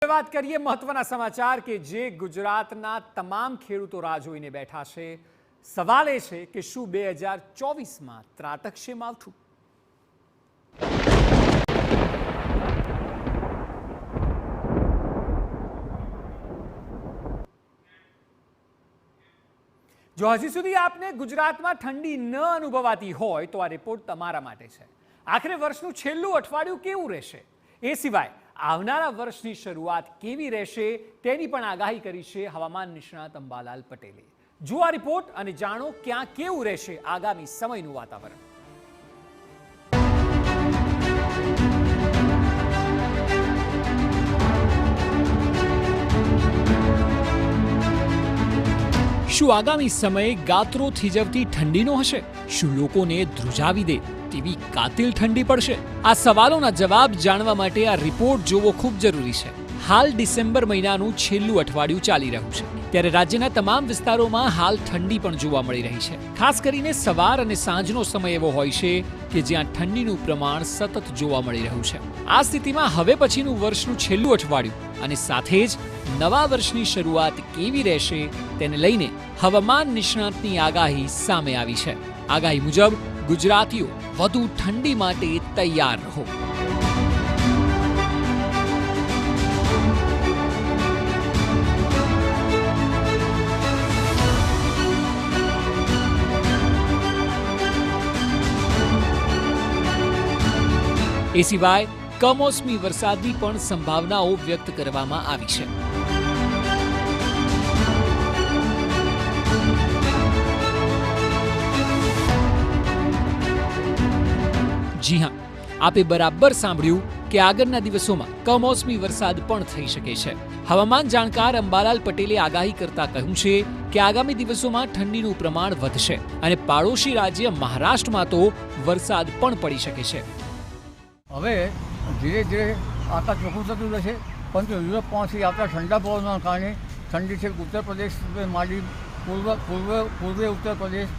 વાત કરીએ મહત્વના સમાચાર કે જે ગુજરાતના તમામ ખેડૂતો રાહ જોઈને બેઠા છે। સવાલ એ છે કે શું 2024માં ત્રાટકશે માવઠું? જો હજી સુધી આપને ગુજરાતમાં ઠંડી ન અનુભવાતી હોય તો આ રિપોર્ટ તમારા માટે છે। આખરે વર્ષનું છેલ્લું અઠવાડિયું કેવું રહેશે, એ સિવાય આવનારા વર્ષની શરૂઆત કેવી રહેશે તેની પણ આગાહી કરી છે હવામાન નિષ્ણાત અંબાલાલ પટેલે। જુઓ આ રિપોર્ટ અને જાણો ક્યાં કેવું રહેશે આગામી સમયનું વાતાવરણ। શું આગામી સમય ગાત્રો થીજવતી ઠંડીનો હશે? શું લોકોને ધ્રુજાવી દે તેવી કાતિલ ઠંડી પડશે? આ સવાલોના જવાબ જાણવા માટે આ રિપોર્ટ જોવો ખૂબ જરૂરી છે। હાલ ડિસેમ્બર મહિનાનું છેલ્લું અઠવાડિયું ચાલી રહ્યું છે, ત્યારે રાજ્યના તમામ વિસ્તારોમાં હાલ ઠંડી પણ જોવા મળી રહી છે। ખાસ કરીને સવાર અને સાંજનો સમય એવો હોય છે કે જ્યાં ઠંડીનું પ્રમાણ સતત જોવા મળી રહ્યું છે। આ સ્થિતિમાં હવે પછીનું વર્ષનું છેલ્લું અઠવાડિયું અને સાથે જ નવા વર્ષની શરૂઆત કેવી રહેશે તેને લઈને હવામાન નિષ્ણાતની આગાહી સામે આવી છે। આગાહી મુજબ ગુજરાતીઓ વધુ ઠંડી માટે તૈયાર રહો। એ સિવાય કમોસમી વરસાદની પણ સંભાવનાઓ વ્યક્ત કરવામાં આવી છે। જી હા, આપે બરાબર સાંભળ્યું કે આગળના દિવસોમાં કમોસમી વરસાદ પણ થઈ શકે છે। હવામાન જાણકાર અંબાલાલ પટેલે આગાહી કરતા કહ્યું છે કે આગામી દિવસોમાં ઠંડીનું પ્રમાણ વધશે અને પાડોશી રાજ્ય મહારાષ્ટ્રમાં તો વરસાદ પણ પડી શકે છે। હવે ધીરે ધીરે આકાશ ચોખ્ખું થતું રહેશે, પરંતુ યુરોપમાંથી આવતા ઠંડા પવનના કારણે ઠંડી છે ઉત્તર પ્રદેશ માંડી પૂર્વે ઉત્તર પ્રદેશ,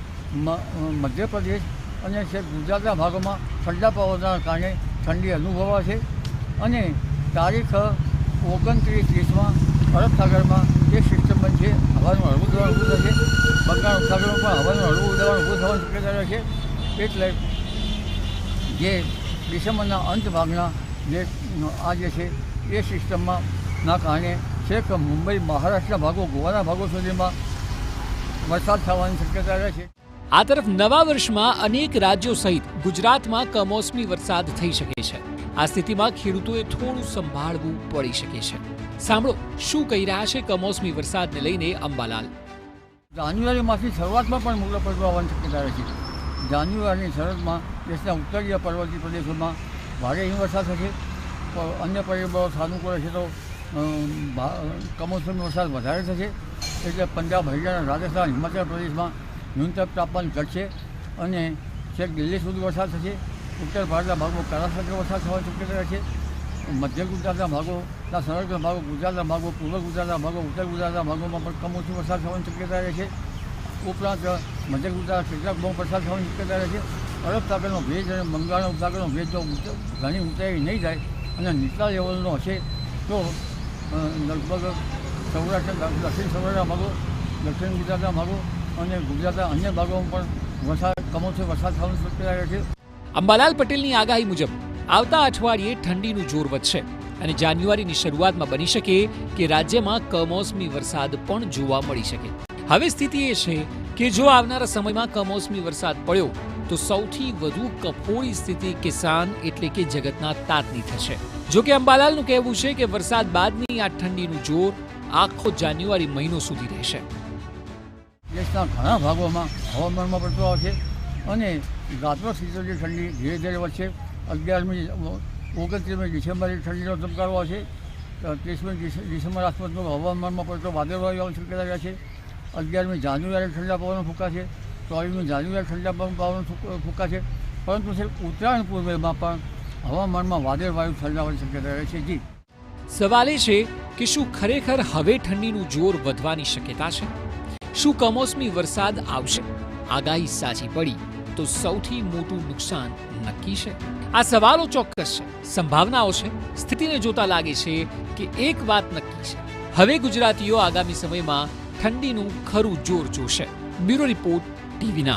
મધ્યપ્રદેશ અને છે ગુજરાતના ભાગોમાં ઠંડા પવનના કારણે ઠંડી અનુભવાશે અને તારીખ 29-30માં અરબ સાગરમાં એક સિસ્ટમ બનશે, હવાનું હળવું દબાણ ઊભું થશે। બંગાળ ઉપસાગરમાં પણ હવાનું હળવું દબાણ ઊભું થવાની શક્યતા રહેશે। એટલે જે ડિસેમ્બરના અંત ભાગના જે આ જે છે એ સિસ્ટમમાં ના કારણે છેક મુંબઈ, મહારાષ્ટ્રના ભાગો, ગોવાના ભાગો સુધીમાં વરસાદ થવાની શક્યતા રહેશે। આ તરફ નવા વર્ષમાં અનેક રાજ્યો સહિત ગુજરાતમાં કમોસમી વરસાદ થઈ શકે છે। આ સ્થિતિમાં ખેડૂતોએ થોડું સંભાળવું પડી શકે છે। સાંભળો શું કહી રહ્યા છે કમોસમી વરસાદને લઈને અંબાલાલ। જાન્યુઆરી માસની શરૂઆતમાં પણ મોકળો પડતો આવવાની શક્યતા રહેશે। જાન્યુઆરીની શરૂઆતમાં દેશના ઉત્તરીય પર્વતીય પ્રદેશોમાં ભારે હિમવર્ષા થશે। અન્ય પરિબળો સાનુકૂળ હશે તો કમોસમી વરસાદ વધારે થશે। એટલે પંજાબ, હરિયાણા, રાજસ્થાન, હિમાચલ પ્રદેશમાં ન્યૂનતમ તાપમાન ઘટશે અને છેક દિલ્હી સુધી વરસાદ થશે। ઉત્તર ભારતના ભાગો કરા સાથે વરસાદ થવાની શક્યતા રહેશે। મધ્ય ગુજરાતના ભાગોના સૌરાષ્ટ્રના ભાગો, ગુજરાતના ભાગો, પૂર્વ ગુજરાતના ભાગો, ઉત્તર ગુજરાતના ભાગોમાં પણ કમોસમી વરસાદ થવાની શક્યતા રહેશે। ઉપરાંત મધ્ય ગુજરાત કેટલાક બહુ વરસાદ થવાની શક્યતા રહેશે। અરબ સાગરનો ભેજ અને બંગાળના ઉપસાગરનો ભેજ જો ઘણી ઊંચાઈ નહીં જાય અને નીચલા લેવલનો હશે તો લગભગ સૌરાષ્ટ્ર, દક્ષિણ સૌરાષ્ટ્રના ભાગો, દક્ષિણ ગુજરાતના ભાગો અને ગુજરાતના અન્ય ભાગોમાં પણ કમોસમી વરસાદ થવાની શક્યતા રહેશે। અંબાલાલ પટેલની આગાહી મુજબ આવતા અઠવાડિયે ઠંડીનું જોર વધશે અને જાન્યુઆરીની શરૂઆતમાં બની શકે કે રાજ્યમાં કમોસમી વરસાદ પણ જોવા મળી શકે। હવે સ્થિતિ એ છે કે જો આવનારા સમયમાં કમોસમી વરસાદ પડ્યો તો સૌથી વધુ કફોડી સ્થિતિ કિસાન એટલે કે જગતના તાતની થશે। જો કે અંબાલાલનું કહેવું છે કે વરસાદ બાદની આ ઠંડીનું જોર આખો જાન્યુઆરી મહિનો સુધી રહેશે। દેશના ઘણા ભાગોમાં હવામાનમાં પડતો આવશે અને ગાત્રો થીજવતી ઠંડી ધીરે ધીરે વધશે। 29મી ડિસેમ્બરે ઠંડીનો ધબકારો આવશે। 30મી ડિસેમ્બર આસપાસનો હવામાનમાં પડતો વાદળવાયુ આવવાની શક્યતા રહેશે। 11મી જાન્યુઆરી ઠંડા પવનો ફૂંકાશે। 24મી જાન્યુઆરી ઠંડા પવનો ફૂંકાશે। પરંતુ ઉત્તરાયણ પૂર્વેમાં પણ હવામાનમાં વાદળવાયુ ઠંડાવાની શક્યતા રહેશે। જી, સવાલ એ છે કે શું ખરેખર હવે ઠંડીનું જોર વધવાની શક્યતા છે? શું કમોસમી વરસાદ આવશે? આગાહી સાચી પડી તો સૌથી મોટું નુકસાન નક્કી છે? આ સવાલો ચોક્કસ છે, સંભાવનાઓ છે. સ્થિતિને જોતા લાગે છે કે એક વાત નક્કી છે, હવે ગુજરાતીઓ આગામી સમયમાં ઠંડીનું ખરું જોર જોશે. Bureau report, TV9.